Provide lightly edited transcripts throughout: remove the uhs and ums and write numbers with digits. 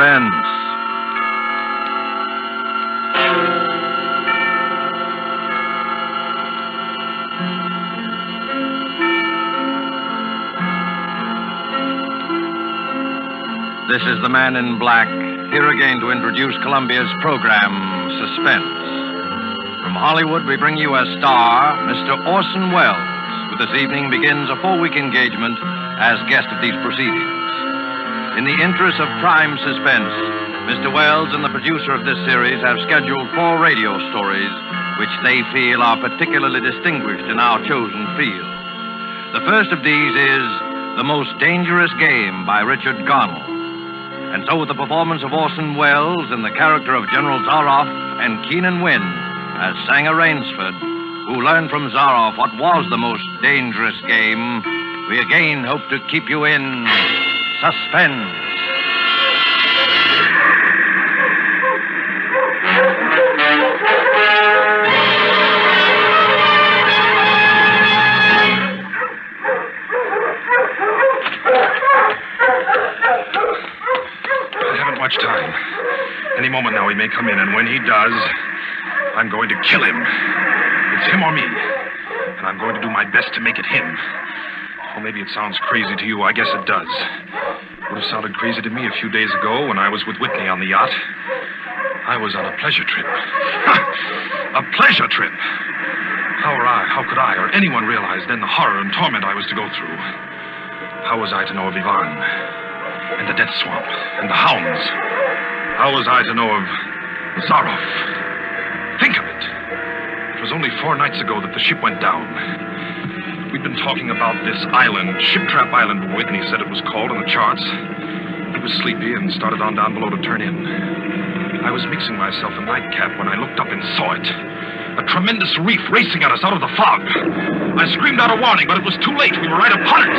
Suspense. This is the Man in Black, here again to introduce Columbia's program, Suspense. From Hollywood, we bring you as star, Mr. Orson Welles, who this evening begins a 4-week engagement as guest of these proceedings. In the interest of prime suspense, Mr. Welles and the producer of this series have scheduled 4 radio stories which they feel are particularly distinguished in our chosen field. The first of these is The Most Dangerous Game by Richard Garnell. And so with the performance of Orson Welles in the character of General Zaroff and Keenan Wynn as Sanger Rainsford, who learned from Zaroff what was the most dangerous game, we again hope to keep you in suspense. Much time. Any moment now he may come in, and when he does, I'm going to kill him. It's him or me. And I'm going to do my best to make it him. Or maybe it sounds crazy to you. I guess it does. Would have sounded crazy to me a few days ago when I was with Whitney on the yacht. I was on a pleasure trip. A pleasure trip! How could I or anyone realize then the horror and torment I was to go through? How was I to know of Ivan? And the death swamp, and the hounds. How was I to know of Zaroff? Think of it. It was only 4 nights ago that the ship went down. We'd been talking about this island, Ship Trap Island, Whitney said it was called on the charts. He was sleepy and started on down below to turn in. I was mixing myself a nightcap when I looked up and saw it. A tremendous reef racing at us out of the fog. I screamed out a warning, but it was too late. We were right upon it.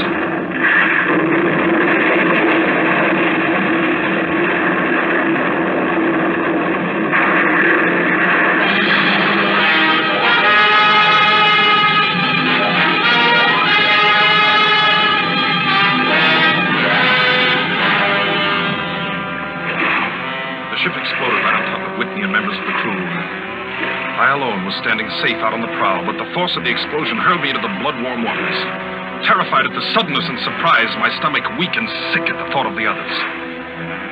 I alone was standing safe out on the prow, but the force of the explosion hurled me into the blood-warm waters. Terrified at the suddenness and surprise, my stomach weak and sick at the thought of the others.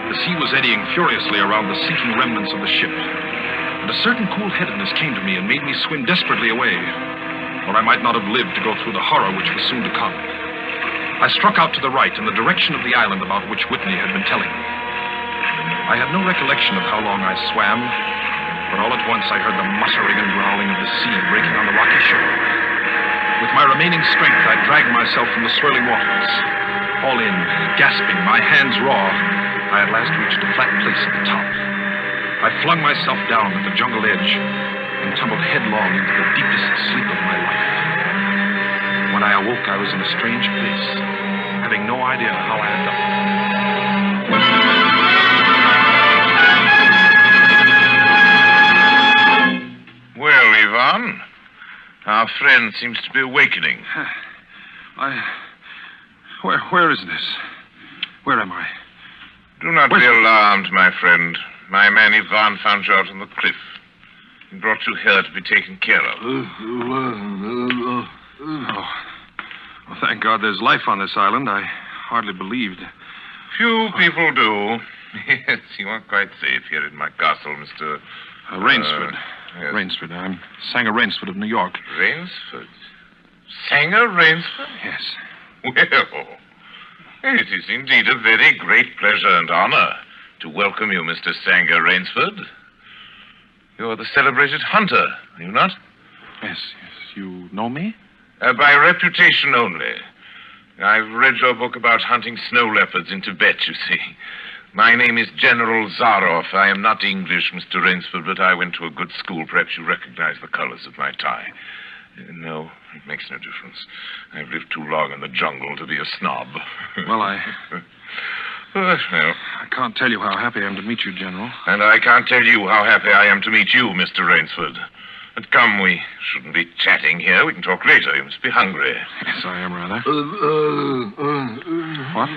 The sea was eddying furiously around the sinking remnants of the ship, and a certain cool-headedness came to me and made me swim desperately away, or I might not have lived to go through the horror which was soon to come. I struck out to the right in the direction of the island about which Whitney had been telling me. I have no recollection of how long I swam, but all at once I heard the muttering and growling of the sea breaking on the rocky shore. With my remaining strength, I dragged myself from the swirling waters. All in, gasping, my hands raw, I at last reached a flat place at the top. I flung myself down at the jungle edge and tumbled headlong into the deepest sleep of my life. When I awoke, I was in a strange place, having no idea how I had done it. Well, Ivan, our friend seems to be awakening. Where is this? Where am I? Do not be alarmed, my friend. My man Ivan found you out on the cliff. He brought you here to be taken care of. Well, thank God there's life on this island. I hardly believed. Few people do. Yes, you are quite safe here in my castle, Mr. Rainsford. Yes. Rainsford. I'm Sanger Rainsford of New York. Rainsford? Sanger Rainsford? Yes. Well, it is indeed a very great pleasure and honor to welcome you, Mr. Sanger Rainsford. You're the celebrated hunter, are you not? Yes. You know me? By reputation only. I've read your book about hunting snow leopards in Tibet, you see. My name is General Zaroff. I am not English, Mr. Rainsford, but I went to a good school. Perhaps you recognize the colors of my tie. No, it makes no difference. I've lived too long in the jungle to be a snob. Well, Well, I can't tell you how happy I am to meet you, General. and I can't tell you how happy I am to meet you, Mr. Rainsford. But come, we shouldn't be chatting here. We can talk later. You must be hungry. Yes, I am rather. What?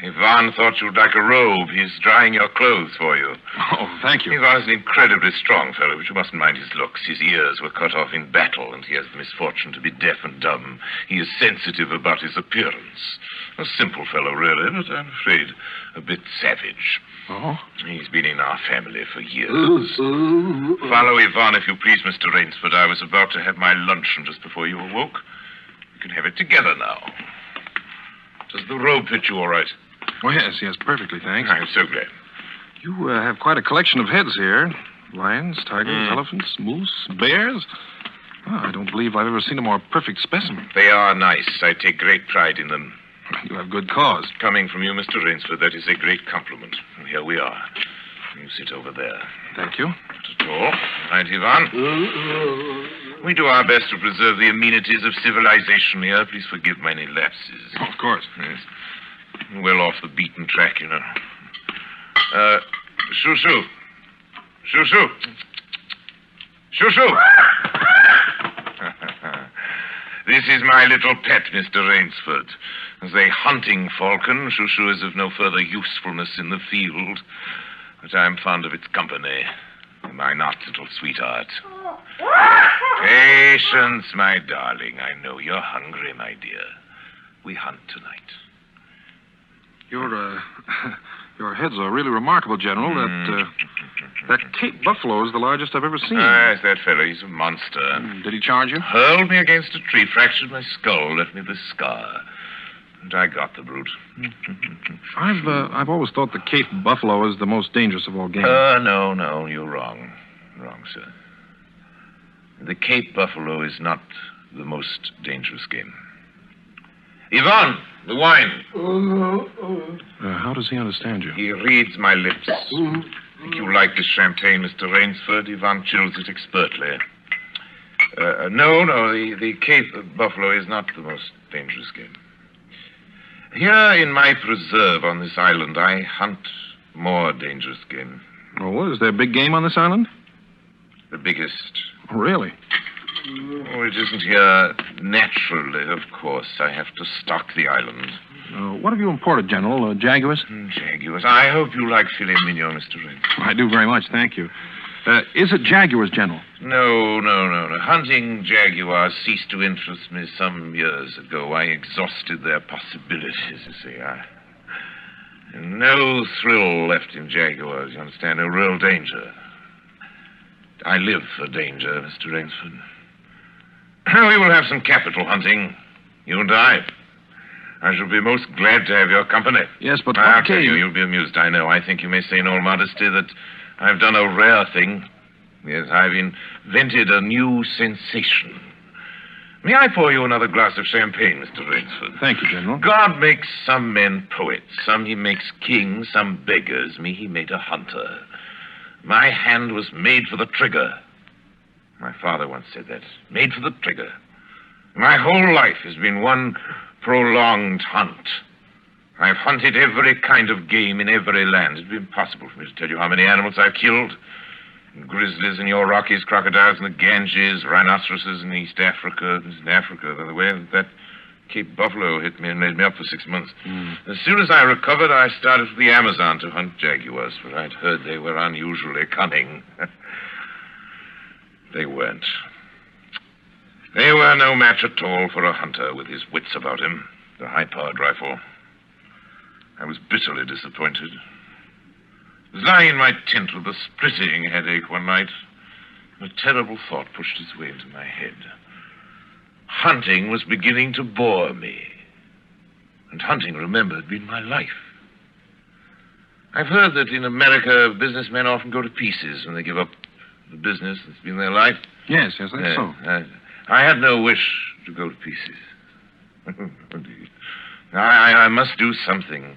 Ivan thought you'd like a robe. He's drying your clothes for you. Oh, thank you. Ivan's an incredibly strong fellow, but you mustn't mind his looks. His ears were cut off in battle, and he has the misfortune to be deaf and dumb. He is sensitive about his appearance. A simple fellow, really, but I'm afraid a bit savage. Oh? He's been in our family for years. Follow Ivan, if you please, Mr. Rainsford. I was about to have my luncheon just before you awoke. We can have it together now. Does the robe fit you all right? Oh, yes, perfectly, thanks. I'm so glad. You have quite a collection of heads here. Lions, tigers, elephants, moose, bears. Oh, I don't believe I've ever seen a more perfect specimen. They are nice. I take great pride in them. You have good cause. Coming from you, Mr. Rainsford, that is a great compliment. And here we are. You sit over there. Thank you. Not at all. Right, Ivan? We do our best to preserve the amenities of civilization here. Please forgive my any lapses. Oh, of course. Yes. Well off the beaten track, you know. Shoo-shoo. Shoo-shoo. Shoo-shoo. This is my little pet, Mr. Rainsford. As a hunting falcon, Shoo-shoo is of no further usefulness in the field. But I'm fond of its company. Am I not, little sweetheart? Patience, my darling. I know you're hungry, my dear. We hunt tonight. Your heads are really remarkable, General. That Cape buffalo is the largest I've ever seen. Yes, that fellow. He's a monster. Did he charge you? Hurled me against a tree, fractured my skull, left me with a scar. And I got the brute. I've always thought the Cape buffalo is the most dangerous of all game. No, you're wrong. Wrong, sir. The Cape buffalo is not the most dangerous game. Ivan, the wine. How does he understand you? He reads my lips. Think you like this champagne, Mr. Rainsford? Ivan chills it expertly. No, the Cape buffalo is not the most dangerous game. Here in my preserve on this island, I hunt more dangerous game. Oh, is there big game on this island? The biggest. Oh, really? Oh, it isn't here naturally, of course. I have to stock the island. What have you imported, General? Jaguars? Jaguars. I hope you like filet mignon, Mr. Rainsford. I do very much, thank you. Is it jaguars, General? No. Hunting jaguars ceased to interest me some years ago. I exhausted their possibilities, you see. No thrill left in jaguars, you understand? No real danger. I live for danger, Mr. Rainsford. We will have some capital hunting, you and I. I shall be most glad to have your company. Yes, but I'll what tell game? you'll be amused, I know. I think you may say in all modesty that I've done a rare thing. Yes, I've invented a new sensation. May I pour you another glass of champagne, Mr. Rainsford? Thank you, General. God makes some men poets. Some he makes kings, some beggars. Me, he made a hunter. My hand was made for the trigger. My father once said that. Made for the trigger. My whole life has been one prolonged hunt. I've hunted every kind of game in every land. It'd be impossible for me to tell you how many animals I've killed. Grizzlies in your Rockies, crocodiles in the Ganges, rhinoceroses in East Africa. In Africa, by the way, that Cape buffalo hit me and laid me up for 6 months. As soon as I recovered, I started for the Amazon to hunt jaguars, for I'd heard they were unusually cunning. They weren't. They were no match at all for a hunter with his wits about him, the high-powered rifle. I was bitterly disappointed. I was lying in my tent with a splitting headache one night. A terrible thought pushed its way into my head. Hunting was beginning to bore me. And hunting, remember, had been my life. I've heard that in America, businessmen often go to pieces when they give up the business that's been their life. Yes, that's so. I had no wish to go to pieces. I must do something.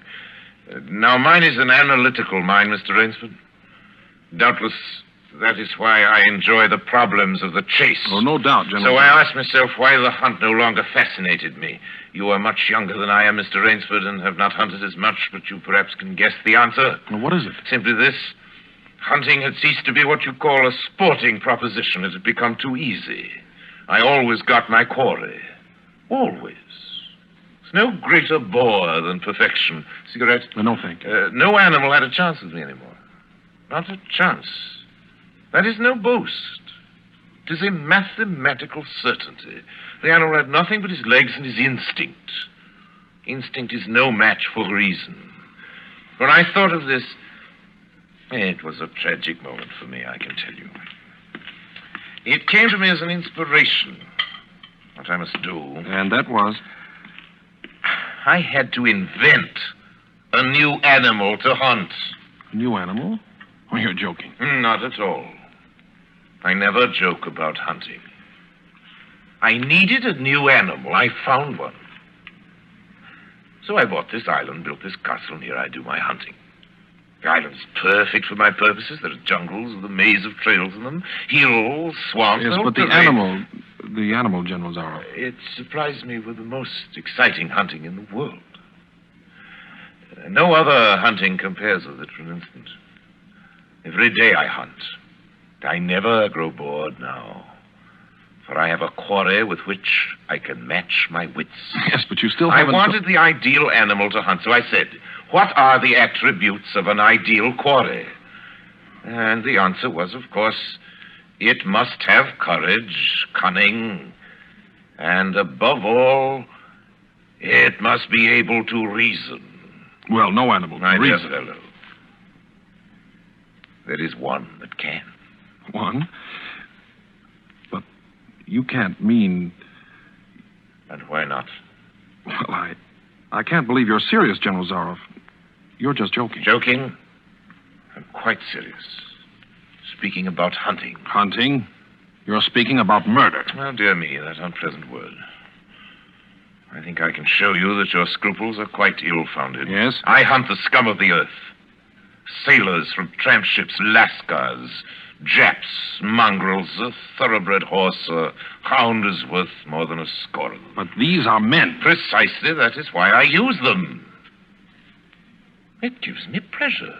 Now, mine is an analytical mind, Mr. Rainsford. Doubtless, that is why I enjoy the problems of the chase. Oh, no doubt, General. So I asked myself why the hunt no longer fascinated me. You are much younger than I am, Mr. Rainsford, and have not hunted as much, but you perhaps can guess the answer. Well, what is it? Simply this. Hunting had ceased to be what you call a sporting proposition. It had become too easy. I always got my quarry. Always. It's no greater bore than perfection. Cigarette? No, thank you. No animal had a chance with me anymore. Not a chance. That is no boast. It is a mathematical certainty. The animal had nothing but his legs and his instinct. Instinct is no match for reason. When I thought of this, it was a tragic moment for me, I can tell you. It came to me as an inspiration. What I must do. And that was? I had to invent a new animal to hunt. A new animal? Oh, you're joking. Not at all. I never joke about hunting. I needed a new animal. I found one. So I bought this island, built this castle, and here I do my hunting. The island's perfect for my purposes. There are jungles with a maze of trails in them, hills, swamps. Yes, but the animal, General Zaroff. It supplies me with the most exciting hunting in the world. No other hunting compares with it, for an instant. Every day I hunt. I never grow bored now. For I have a quarry with which I can match my wits. Yes, but you still haven't... I wanted the ideal animal to hunt, so I said, what are the attributes of an ideal quarry? And the answer was, of course, it must have courage, cunning, and above all, it must be able to reason. Well, no animal can My dear reason. fellow, there is one that can. One? But you can't mean... And why not? Well, I can't believe you're serious, General Zaroff. You're just joking. Joking? I'm quite serious. Speaking about hunting. Hunting? You're speaking about murder. Well, dear me, that unpleasant word. I think I can show you that your scruples are quite ill-founded. Yes? I hunt the scum of the earth. Sailors from tramp ships, lascars, Japs, mongrels, a thoroughbred horse, a hound is worth more than a score of them. But these are men. Precisely, that is why I use them. It gives me pleasure.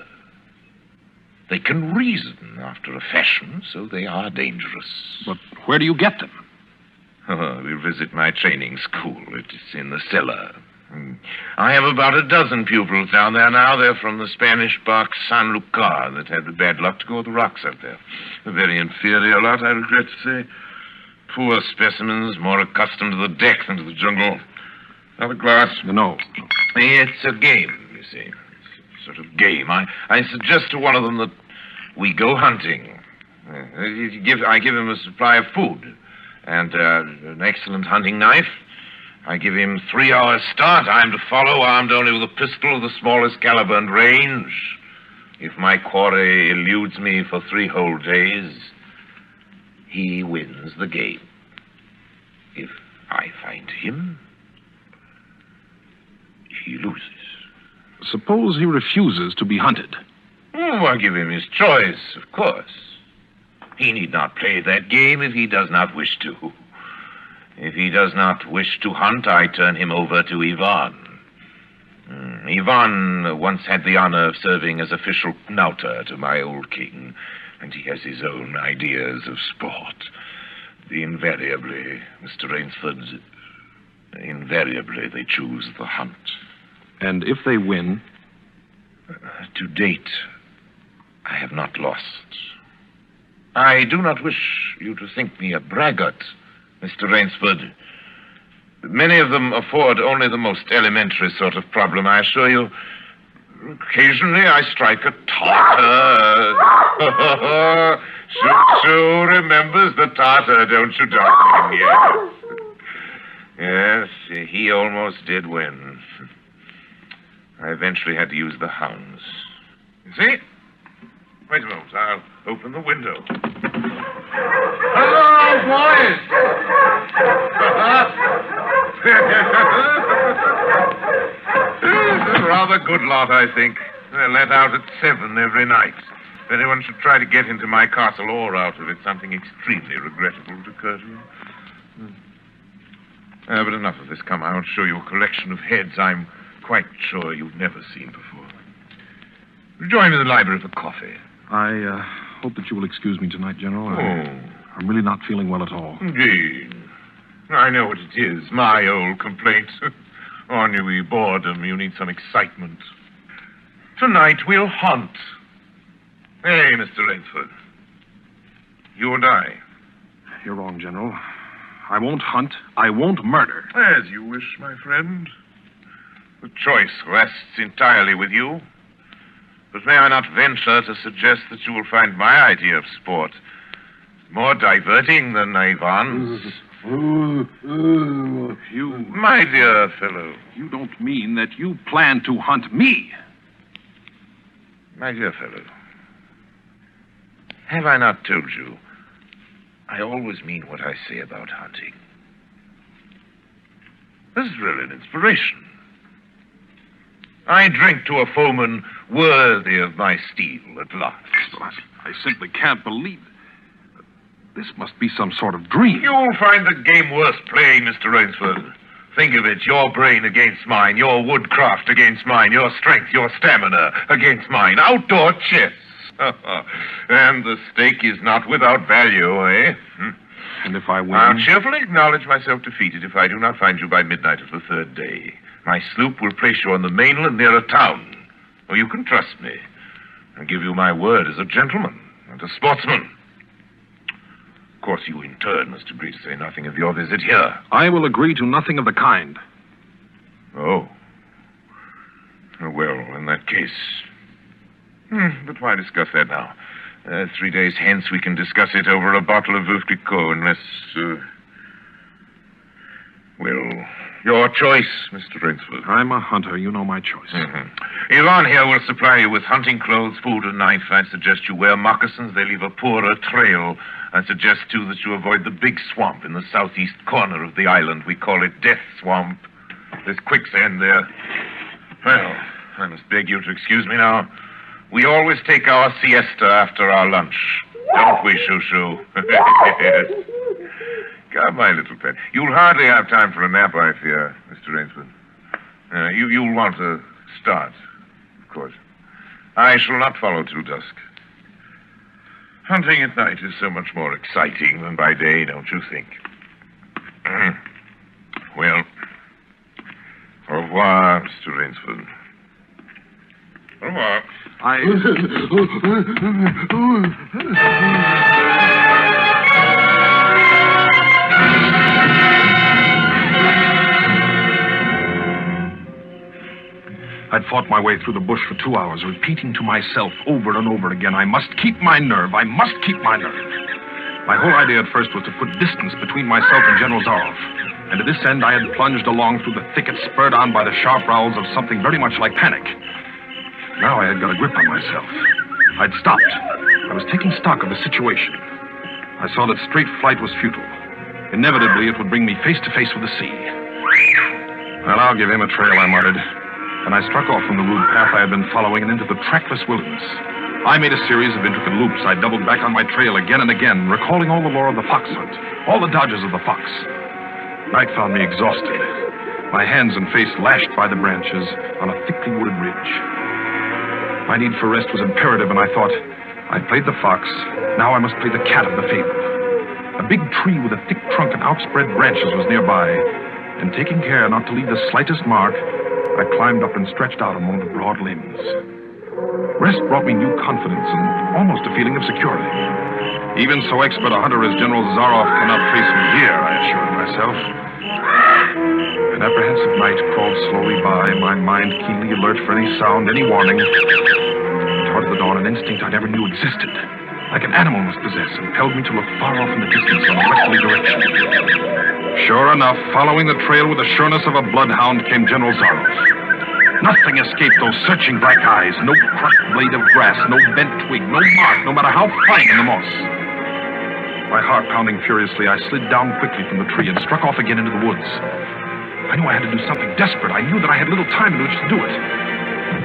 They can reason after a fashion, so they are dangerous. But where do you get them? We visit my training school. It is in the cellar. I have about a dozen pupils down there now. They're from the Spanish bark San Lucar that had the bad luck to go with the rocks out there. A very inferior lot, I regret to say. Poor specimens, more accustomed to the deck than to the jungle. Have a glass? No. It's a game, you see. It's a sort of game. I suggest to one of them that we go hunting. I give him a supply of food and an excellent hunting knife. I give him 3 hours start. I'm to follow, armed only with a pistol of the smallest caliber and range. If my quarry eludes me for 3 whole days, he wins the game. If I find him, he loses. Suppose he refuses to be hunted. Oh, I give him his choice, of course. He need not play that game if he does not wish to. If he does not wish to hunt, I turn him over to Ivan. Ivan once had the honor of serving as official knouter to my old king, and he has his own ideas of sport. Invariably, Mr. Rainsford, invariably they choose the hunt. And if they win? To date, I have not lost. I do not wish you to think me a braggart, Mr. Rainsford. Many of them afford only the most elementary sort of problem, I assure you. Occasionally I strike a Tartar. Sue remembers the Tartar, don't you, darling? Yes, he almost did win. I eventually had to use the hounds. You see? Wait a moment, I'll open the window. Hello, boys! It's a rather good lot, I think. They're let out at 7 every night. If anyone should try to get into my castle or out of it, something extremely regrettable would occur to them. But enough of this. Come, I'll show you a collection of heads I'm quite sure you've never seen before. Join me in the library for coffee. I hope that you will excuse me tonight, General. I'm really not feeling well at all. Indeed. I know what it is. My old complaint. Ennui, boredom. You need some excitement. Tonight we'll hunt. Hey, Mr. Rainsford. You and I. You're wrong, General. I won't hunt. I won't murder. As you wish, my friend. The choice rests entirely with you. But may I not venture to suggest that you will find my idea of sport more diverting than Ivan's? You... My dear fellow. You don't mean that you plan to hunt me? My dear fellow. Have I not told you? I always mean what I say about hunting. This is really an inspiration. I drink to a foeman worthy of my steel at last. I simply can't believe it. This must be some sort of dream. You'll find the game worth playing, Mr. Rainsford. Think of it, your brain against mine, your woodcraft against mine, your strength, your stamina against mine. Outdoor chess. And the stake is not without value, eh? And if I win? I'll cheerfully acknowledge myself defeated if I do not find you by midnight of the third day. My sloop will place you on the mainland near a town. Oh, you can trust me. I give you my word as a gentleman and a sportsman. Of course, you in turn must agree to say nothing of your visit here. I will agree to nothing of the kind. Oh. Well, in that case... But why discuss that now? 3 days hence we can discuss it over a bottle of Veuve Clicquot, unless... Well, your choice, Mr. Rainsford. I'm a hunter. You know my choice. Yvonne here will supply you with hunting clothes, food, and knife. I suggest you wear moccasins. They leave a poorer trail. I suggest, too, that you avoid the big swamp in the southeast corner of the island. We call it Death Swamp. There's quicksand there. Well, I must beg you to excuse me now. We always take our siesta after our lunch. Don't we, Shoo-Shoo? Yes. Come, my little pet. You'll hardly have time for a nap, I fear, Mr. Rainsford. You'll want to start, of course. I shall not follow till dusk. Hunting at night is so much more exciting than by day, don't you think? Well, au revoir, Mr. Rainsford. Au revoir. I'd fought my way through the bush for 2 hours, repeating to myself over and over again, I must keep my nerve. I must keep my nerve. My whole idea at first was to put distance between myself and General Zaroff. And to this end, I had plunged along through the thicket, spurred on by the sharp growls of something very much like panic. Now I had got a grip on myself. I'd stopped. I was taking stock of the situation. I saw that straight flight was futile. Inevitably, it would bring me face to face with the sea. Well, I'll give him a trail, I muttered. And I struck off from the rude path I had been following and into the trackless wilderness. I made a series of intricate loops. I doubled back on my trail again and again, recalling all the lore of the fox hunt, all the dodges of the fox. Night found me exhausted, my hands and face lashed by the branches on a thickly wooded ridge. My need for rest was imperative, and I thought, I'd played the fox, now I must play the cat of the fable. A big tree with a thick trunk and outspread branches was nearby, and taking care not to leave the slightest mark, I climbed up and stretched out among the broad limbs. Rest brought me new confidence and almost a feeling of security. Even so expert a hunter as General Zaroff cannot face me here, I assured myself. An apprehensive night crawled slowly by, my mind keenly alert for any sound, any warning. Toward the dawn, an instinct I never knew existed, like an animal must possess, impelled me to look far off in the distance in a westerly direction. Sure enough, following the trail with the sureness of a bloodhound came General Zaroff. Nothing escaped those searching black eyes. No crushed blade of grass, no bent twig, no mark, no matter how fine in the moss. My heart pounding furiously, I slid down quickly from the tree and struck off again into the woods. I knew I had to do something desperate. I knew that I had little time in which to do it.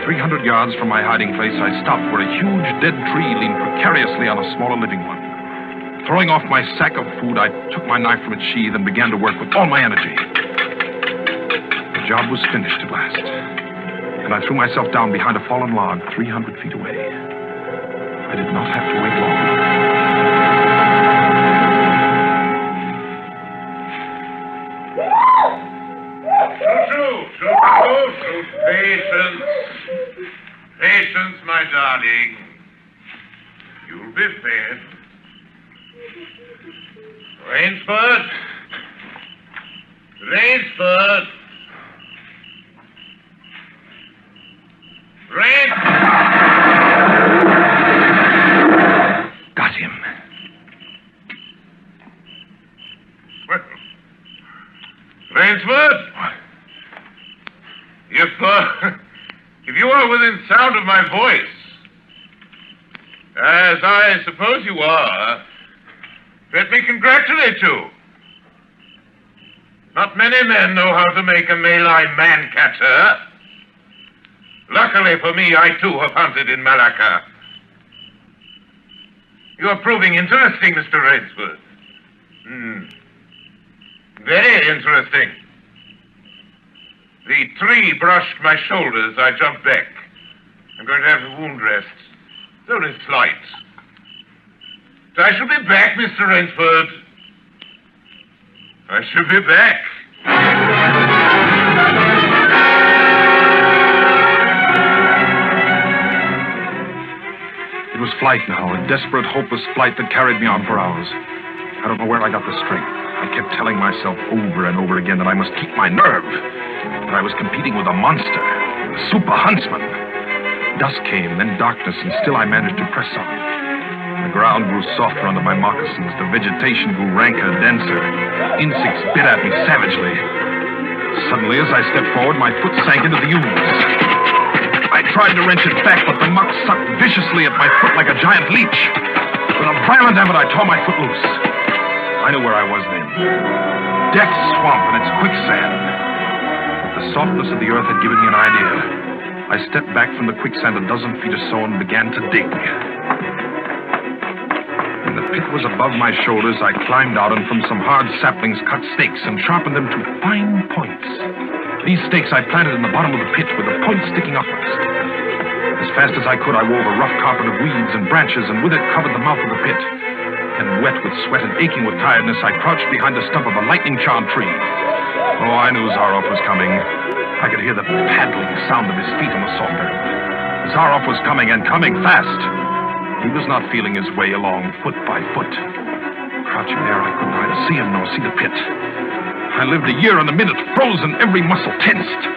300 yards from my hiding place, I stopped where a huge dead tree leaned precariously on a smaller living one. Throwing off my sack of food, I took my knife from its sheath and began to work with all my energy. The job was finished at last, and I threw myself down behind a fallen log 300 feet away. I I did not have to wait long. Shoot. Patience. Patience, my darling. You'll be fed. Rainsford. Got him. Rainsford? What? If you are within sound of my voice, as I suppose you are, let me congratulate you. Not many men know how to make a Malay man-catcher. Luckily for me, I too have hunted in Malacca. You are proving interesting, Mr. Rainsford. Very interesting. The tree brushed my shoulders. I jumped back. I'm going to have the wound rest. It's only slight. But I shall be back, Mr. Rainsford. I shall be back. It was flight now, a desperate, hopeless flight that carried me on for hours. I don't know where I got the strength. I kept telling myself over and over again that I must keep my nerve. That I was competing with a monster, a super huntsman. Dusk came, then darkness, and still I managed to press on. The ground grew softer under my moccasins. The vegetation grew ranker, denser. Insects bit at me savagely. Suddenly, as I stepped forward, my foot sank into the ooze. I tried to wrench it back, but the muck sucked viciously at my foot like a giant leech. With a violent effort, I tore my foot loose. I knew where I was then. Death Swamp and its quicksand. But the softness of the earth had given me an idea. I stepped back from the quicksand a dozen feet or so and began to dig. When the pit was above my shoulders, I climbed out and from some hard saplings cut stakes and sharpened them to fine points. These stakes I planted in the bottom of the pit with the points sticking upwards. As fast as I could, I wove a rough carpet of weeds and branches and with it covered the mouth of the pit. And wet with sweat and aching with tiredness, I crouched behind the stump of a lightning-charmed tree. Oh, I knew Zaroff was coming. I could hear the paddling sound of his feet on the soft earth. Zaroff was coming, and coming fast. He was not feeling his way along foot by foot. Crouching there, I couldn't either see him nor see the pit. I lived a year and a minute, frozen, every muscle tensed.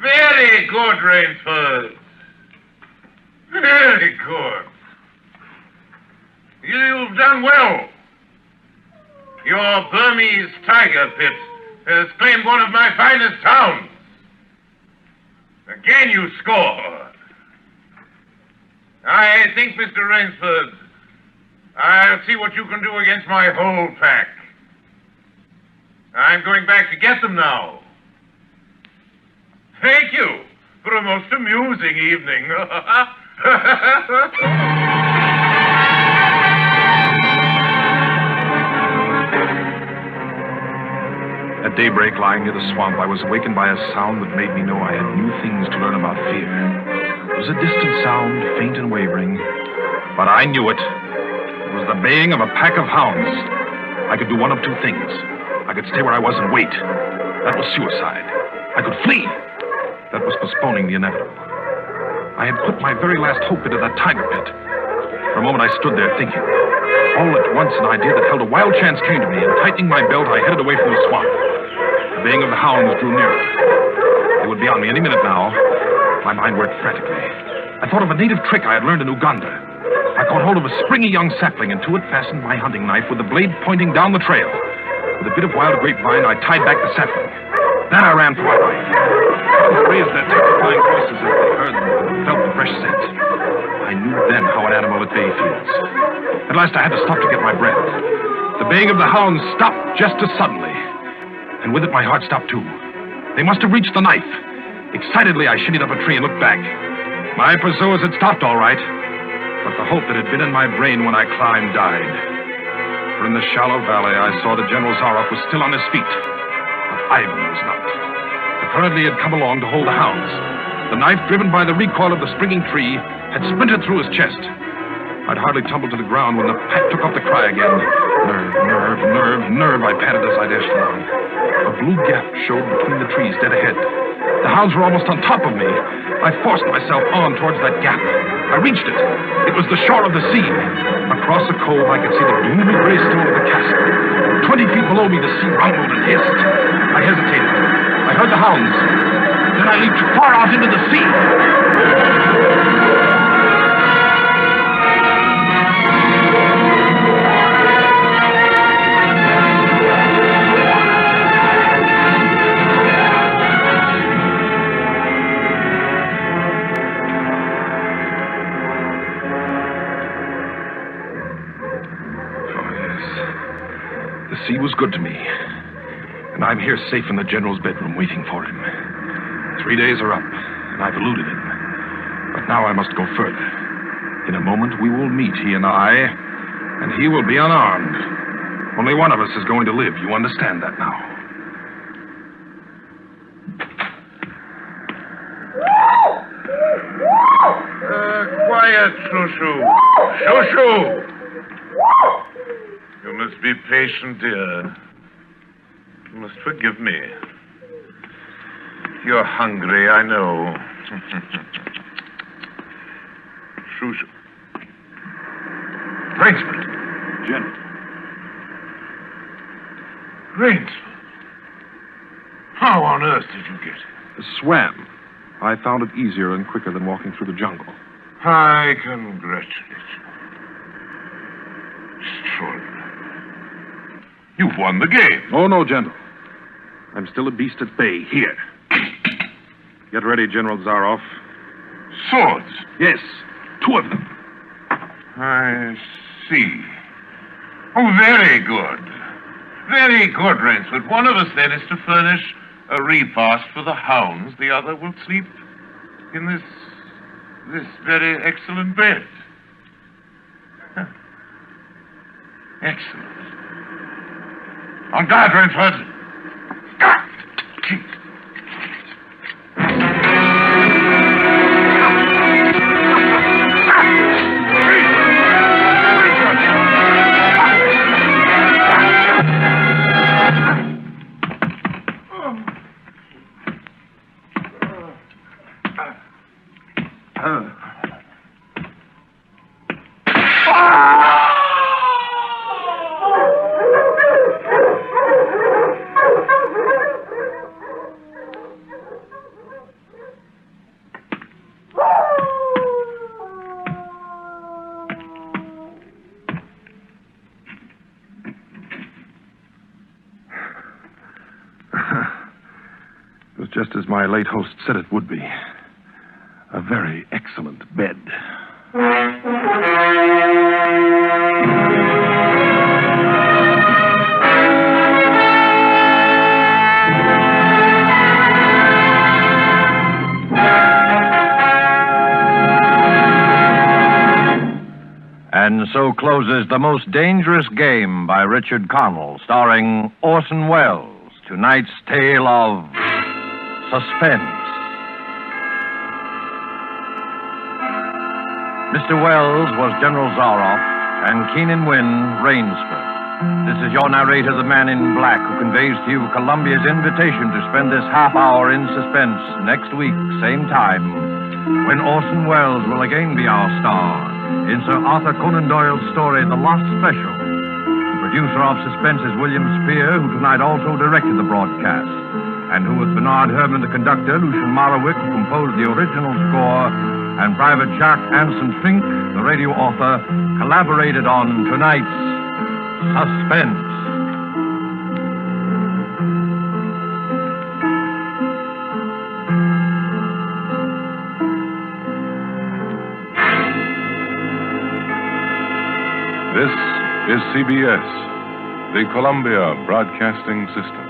Very good, Rainsford. Very good. You've done well. Your Burmese tiger pit has claimed one of my finest towns. Again you score. I think, Mr. Rainsford, I'll see what you can do against my whole pack. I'm going back to get them now. Thank you for a most amusing evening. At daybreak, lying near the swamp, I was awakened by a sound that made me know I had new things to learn about fear. It was a distant sound, faint and wavering, but I knew it. It was the baying of a pack of hounds. I could do one of two things. I could stay where I was and wait. That was suicide. I could flee. That was postponing the inevitable. I had put my very last hope into that tiger pit. For a moment, I stood there thinking. All at once, an idea that held a wild chance came to me, and tightening my belt, I headed away from the swamp. The baying of the hounds drew nearer. They would be on me any minute now. My mind worked frantically. I thought of a native trick I had learned in Uganda. I caught hold of a springy young sapling, and to it fastened my hunting knife with the blade pointing down the trail. With a bit of wild grapevine, I tied back the sapling. Then I ran for my life. They raised their terrifying voices as they heard them and felt the fresh scent. I knew then how an animal at bay feels. At last I had to stop to get my breath. The baying of the hounds stopped just as suddenly. And with it my heart stopped too. They must have reached the knife. Excitedly, I shinnied up a tree and looked back. My pursuers had stopped all right, but the hope that had been in my brain when I climbed died. For in the shallow valley, I saw that General Zaroff was still on his feet, but Ivan was not. Apparently, he had come along to hold the hounds. The knife, driven by the recoil of the springing tree, had splintered through his chest. I'd hardly tumbled to the ground when the pack took up the cry again. Nerve, nerve, nerve, nerve, I panted as I dashed along. A blue gap showed between the trees dead ahead. The hounds were almost on top of me. I forced myself on towards that gap. I reached it. It was the shore of the sea. Across the cove, I could see the gloomy gray stone of the castle. 20 feet below me, the sea rumbled and hissed. I hesitated. I heard the hounds. Then I leaped far out into the sea. The sea was good to me, and I'm here safe in the General's bedroom waiting for him. 3 days are up, and I've eluded him. But now I must go further. In a moment we will meet, he and I, and he will be unarmed. Only one of us is going to live. You understand that now? Quiet, Shushu. Shushu! You must be patient, dear. You must forgive me. You're hungry, I know. Shushu. Rainsford. General. Rainsford. How on earth did you get it? Swam. I found it easier and quicker than walking through the jungle. I congratulate you. Extraordinary. You've won the game. Oh, no, General. I'm still a beast at bay. Here. Get ready, General Zaroff. Swords? Yes, 2 of them. I see. Oh, very good. Very good, Rainsford. One of us, then, is to furnish a repast for the hounds. The other will sleep in this very excellent bed. Excellent. On guard, Rainsford. It was just as my late host said it would be. A very excellent bed. And so closes The Most Dangerous Game by Richard Connell, starring Orson Welles. Tonight's tale of Suspense. Mr. Wells was General Zaroff, and Keenan Wynn, Rainsford. This is your narrator, the Man in Black, who conveys to you Columbia's invitation to spend this half hour in suspense next week, same time, when Orson Welles will again be our star in Sir Arthur Conan Doyle's story, The Lost Special. The producer of Suspense is William Spear, who tonight also directed the broadcast, and who, with Bernard Herrmann, the conductor, Lucien Morawick, who composed the original score, and Private Jacques Anson Fink, the radio author, collaborated on tonight's Suspense. This is CBS, the Columbia Broadcasting System.